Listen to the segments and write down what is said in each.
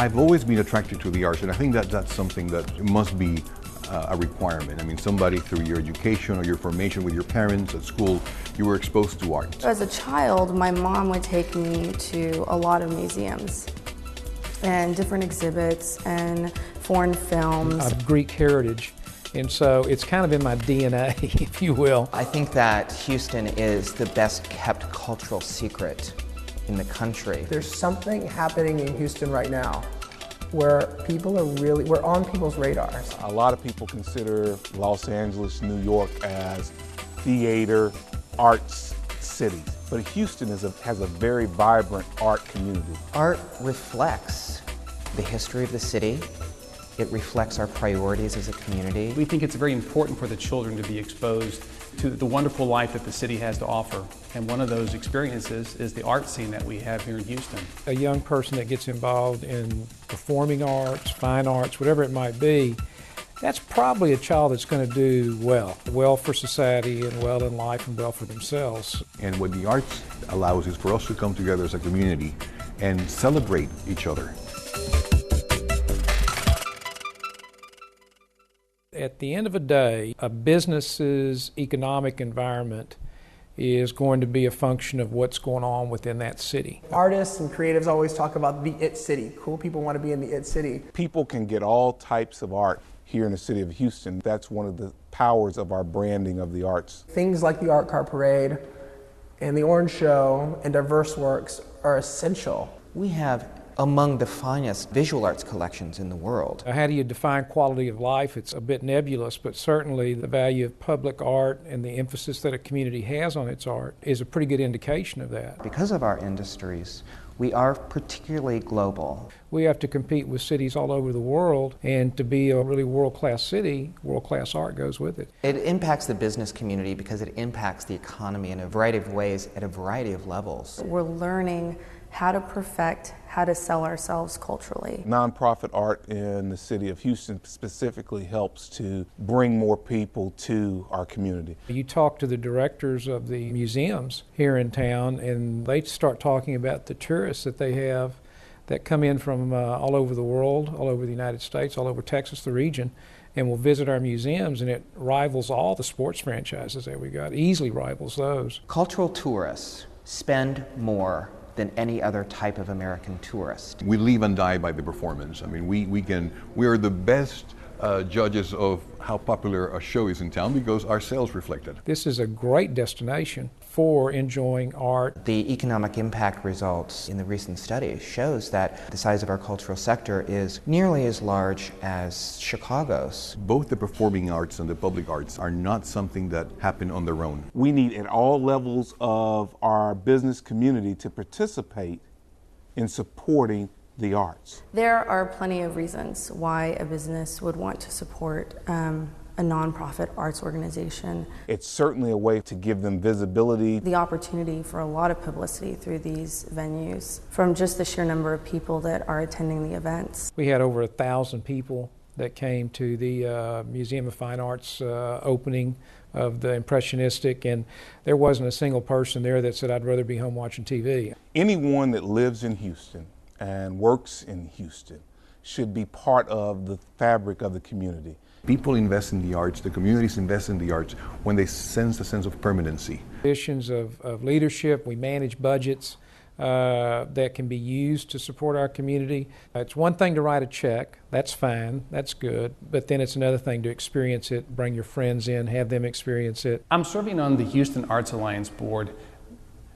I've always been attracted to the arts, and I think that that's something that must be a requirement. I mean, somebody through your education or your formation with your parents at school, you were exposed to art. As a child, my mom would take me to a lot of museums and different exhibits and foreign films. I have Greek heritage, and so it's kind of in my DNA, if you will. I think that Houston is the best kept cultural secret in the country. There's something happening in Houston right now where we're on people's radars. A lot of people consider Los Angeles, New York as theater, arts cities. But Houston has a very vibrant art community. Art reflects the history of the city. It reflects our priorities as a community. We think it's very important for the children to be exposed to the wonderful life that the city has to offer. And one of those experiences is the art scene that we have here in Houston. A young person that gets involved in performing arts, fine arts, whatever it might be, that's probably a child that's going to do well for society and well in life and well for themselves. And what the arts allows is for us to come together as a community and celebrate each other. At the end of the day, a business's economic environment is going to be a function of what's going on within that city. Artists and creatives always talk about the it city. Cool people want to be in the it city. People can get all types of art here in the city of Houston. That's one of the powers of our branding of the arts. Things like the Art Car Parade and the Orange Show and Diverse Works are essential. We have among the finest visual arts collections in the world. How do you define quality of life? It's a bit nebulous, but certainly the value of public art and the emphasis that a community has on its art is a pretty good indication of that. Because of our industries, we are particularly global. We have to compete with cities all over the world, and to be a really world-class city, world-class art goes with it. It impacts the business community because it impacts the economy in a variety of ways at a variety of levels. We're learning how to perfect, how to sell ourselves culturally. Nonprofit art in the city of Houston specifically helps to bring more people to our community. You talk to the directors of the museums here in town, and they start talking about the tourists that they have that come in from all over the world, all over the United States, all over Texas, the region, and will visit our museums, and it rivals all the sports franchises that we got, easily rivals those. Cultural tourists spend more than any other type of American tourist. We live and die by the performance. I mean, we are the best judges of how popular a show is in town because our sales reflect it. This is a great destination for enjoying art. The economic impact results in the recent study shows that the size of our cultural sector is nearly as large as Chicago's. Both the performing arts and the public arts are not something that happen on their own. We need at all levels of our business community to participate in supporting the arts. There are plenty of reasons why a business would want to support a nonprofit arts organization. It's certainly a way to give them visibility. The opportunity for a lot of publicity through these venues from just the sheer number of people that are attending the events. We had over 1,000 people that came to the Museum of Fine Arts opening of the Impressionistic, and there wasn't a single person there that said, "I'd rather be home watching TV." Anyone that lives in Houston and works in Houston should be part of the fabric of the community. People invest in the arts, the communities invest in the arts when they sense a sense of permanency. Positions of leadership, we manage budgets that can be used to support our community. It's one thing to write a check, that's fine, that's good, but then it's another thing to experience it, bring your friends in, have them experience it. I'm serving on the Houston Arts Alliance board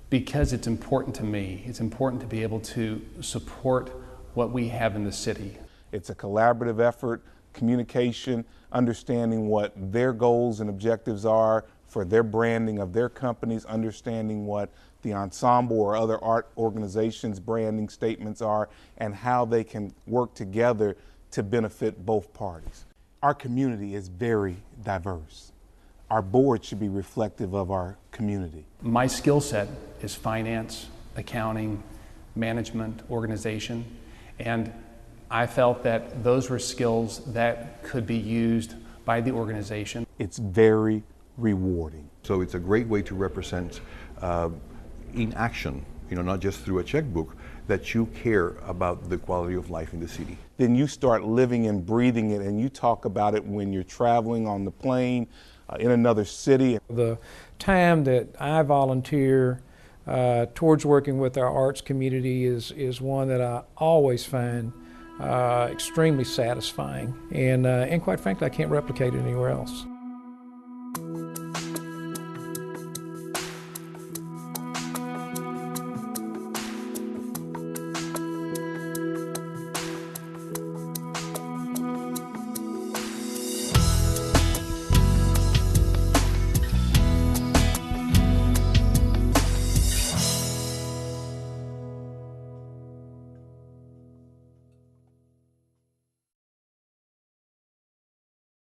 because it's important to me. It's important to be able to support what we have in the city. It's a collaborative effort, communication, understanding what their goals and objectives are for their branding of their companies, understanding what the ensemble or other art organizations' branding statements are, and how they can work together to benefit both parties. Our community is very diverse. Our board should be reflective of our community. My skill set is finance, accounting, management, organization, and I felt that those were skills that could be used by the organization. It's very rewarding. So it's a great way to represent in action not just through a checkbook, that you care about the quality of life in the city. Then you start living and breathing it, and you talk about it when you're traveling on the plane, in another city. The time that I volunteer towards working with our arts community is one that I always find extremely satisfying, and quite frankly, I can't replicate it anywhere else.